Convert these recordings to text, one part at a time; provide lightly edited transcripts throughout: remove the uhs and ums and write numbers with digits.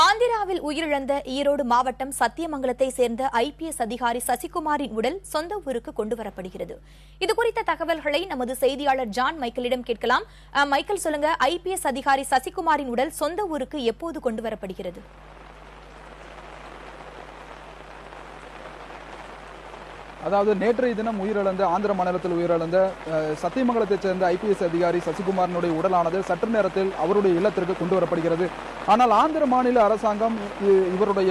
ஆந்திராவில் உயிரிழந்த ஈரோடு மாவட்டம் சத்தியமங்கலத்தை சேர்ந்த ஐபிஎஸ் அதிகாரி சசிகுமாரின் உடல் சொந்த ஊருக்கு கொண்டுவரப்படுகிறது. இதுகுறித்த தகவல்களை நமது செய்தியாளர் ஜான் மைக்கேலிடம் கேட்கலாம். மைக்கேல், சொல்லுங்க, ஐபிஎஸ் அதிகாரி சசிகுமாரின் உடல் சொந்த ஊருக்கு எப்போது கொண்டுவரப்படுகிறது? அதாவது நேற்றைய தினம் உயிரிழந்த ஆந்திர மாநிலத்தில் உயிரிழந்த சத்தியமங்கலத்தைச் சேர்ந்த ஐபிஎஸ் அதிகாரி சசிகுமாரனுடைய உடலானது சற்று நேரத்தில் அவருடைய இல்லத்திற்கு கொண்டு வரப்படுகிறது. ஆனால் ஆந்திர மாநில அரசாங்கம் இவருடைய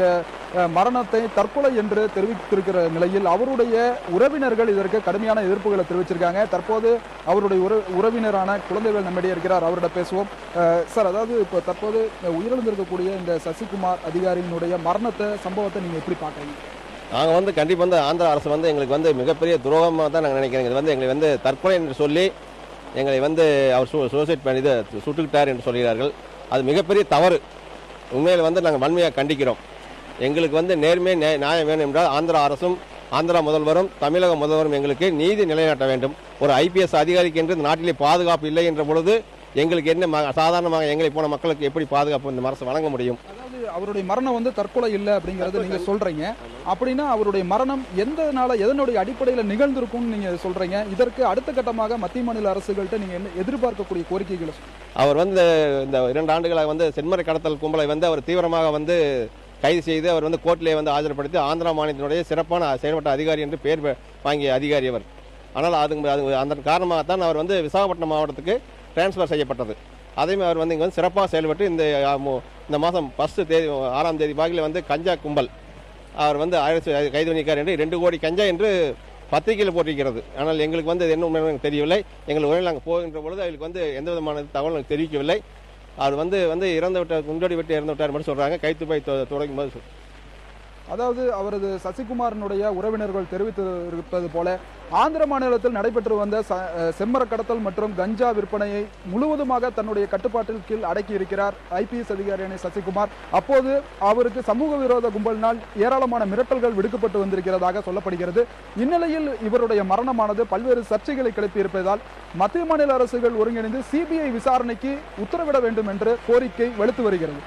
மரணத்தை தற்கொலை என்று தெரிவித்திருக்கிற நிலையில் அவருடைய உறவினர்கள் இதற்கு கடுமையான எதிர்ப்புகளை தெரிவிச்சிருக்காங்க. தற்போது அவருடைய உறவினரான குழந்தைகள் நம்மிடையே இருக்கிறார், அவரிடம் பேசுவோம். சார், அதாவது இப்போ தற்போது உயிரிழந்திருக்கக்கூடிய இந்த சசிகுமார் அதிகாரியினுடைய சம்பவத்தை நீங்க எப்படி பார்க்குறீங்க? நாங்கள் கண்டிப்பாக ஆந்திர அரசு எங்களுக்கு மிகப்பெரிய துரோகமாக தான் நாங்கள் நினைக்கிறோம். இது எங்களை தற்கொலை என்று சொல்லி எங்களை அவர் சூசைட் பண்ணி சுட்டுக்கிட்டார் என்று சொல்கிறார்கள். அது மிகப்பெரிய தவறு. உண்மையில் நாங்கள் வன்மையாக கண்டிக்கிறோம். எங்களுக்கு நேர்மை நியாயம் வேணும் என்றால் ஆந்திரா அரசும் ஆந்திரா முதல்வரும் தமிழக முதல்வரும் எங்களுக்கு நீதி நிலைநாட்ட வேண்டும். ஒரு ஐபிஎஸ் அதிகாரிக்கு என்று நாட்டிலே பாதுகாப்பு இல்லை என்ற பொழுது எங்களுக்கு என்ன சாதாரணமாக எங்களை போன மக்களுக்கு எப்படி பாதுகாப்பு இந்த அரசு வழங்க முடியும்? அதாவது அவருடைய மரணம் தற்கொலை இல்லை அப்படிங்கறது நீங்க சொல்றீங்க. அப்படின்னா அவருடைய மரணம் எதனுடைய அடிப்படையில் நிகழ்ந்திருக்கும்னு நீங்க சொல்றீங்க. இதற்கு அடுத்த கட்டமாக மத்திய மாநில அரசுகள்கிட்ட நீங்க என்ன எதிர்பார்க்கக்கூடிய கோரிக்கைகளை? அவர் இந்த 2 ஆண்டுகளாக சென்மறை கடத்தல் கும்பலை அவர் தீவிரமாக கைது செய்து அவர் கோர்ட்டிலே ஆஜர்படுத்தி ஆந்திரா மாநிலத்தினுடைய சிறப்பான செயல்பட்ட அதிகாரி என்று பெயர் வாங்கிய அதிகாரி அவர். ஆனால் அதன் காரணமாகத்தான் அவர் விசாகப்பட்டினம் மாவட்டத்துக்கு டிரான்ஸ்ஃபர் செய்யப்பட்டது. அதேமாதிரி அவர் இங்கே சிறப்பாக செயல்பட்டு இந்த மாதம் 6ஆம் தேதி வாக்கில் கஞ்சா கும்பல் அவர் கைது பண்ணிக்கார் என்று 2 கோடி கஞ்சா என்று பத்திரிகையில் போட்டிருக்கிறது. ஆனால் எங்களுக்கு என்ன உண்மை தெரியவில்லை. எங்கள் உடனே நாங்கள் போகின்ற பொழுது அவர்களுக்கு எந்த விதமான தகவல் தெரிவிக்கவில்லை. அவர் இறந்து விட்டார், குண்டடி வெட்டி இறந்து விட்டார் மட்டும் சொல்கிறாங்க. கைத்துப்பை தொடங்கும் போது அதாவது அவரது சசிகுமாரனுடைய உறவினர்கள் தெரிவித்திருப்பது போல ஆந்திர மாநிலத்தில் நடைபெற்று வந்த செம்மர கடத்தல் மற்றும் கஞ்சா விற்பனையை முழுவதுமாக தன்னுடைய கட்டுப்பாட்டில் கீழ் அடக்கி இருக்கிறார் ஐபிஎஸ் அதிகாரியான சசிகுமார். அப்போது அவருக்கு சமூக விரோத கும்பலினால் ஏராளமான மிரட்டல்கள் விடுக்கப்பட்டு வந்திருக்கிறதாக சொல்லப்படுகிறது. இந்நிலையில் இவருடைய மரணமானது பல்வேறு சர்ச்சைகளை கிளப்பியிருப்பதால் மத்திய மாநில அரசுகள் ஒருங்கிணைந்து சிபிஐ விசாரணைக்கு உத்தரவிட வேண்டும் என்று கோரிக்கை வலுத்து வருகிறது.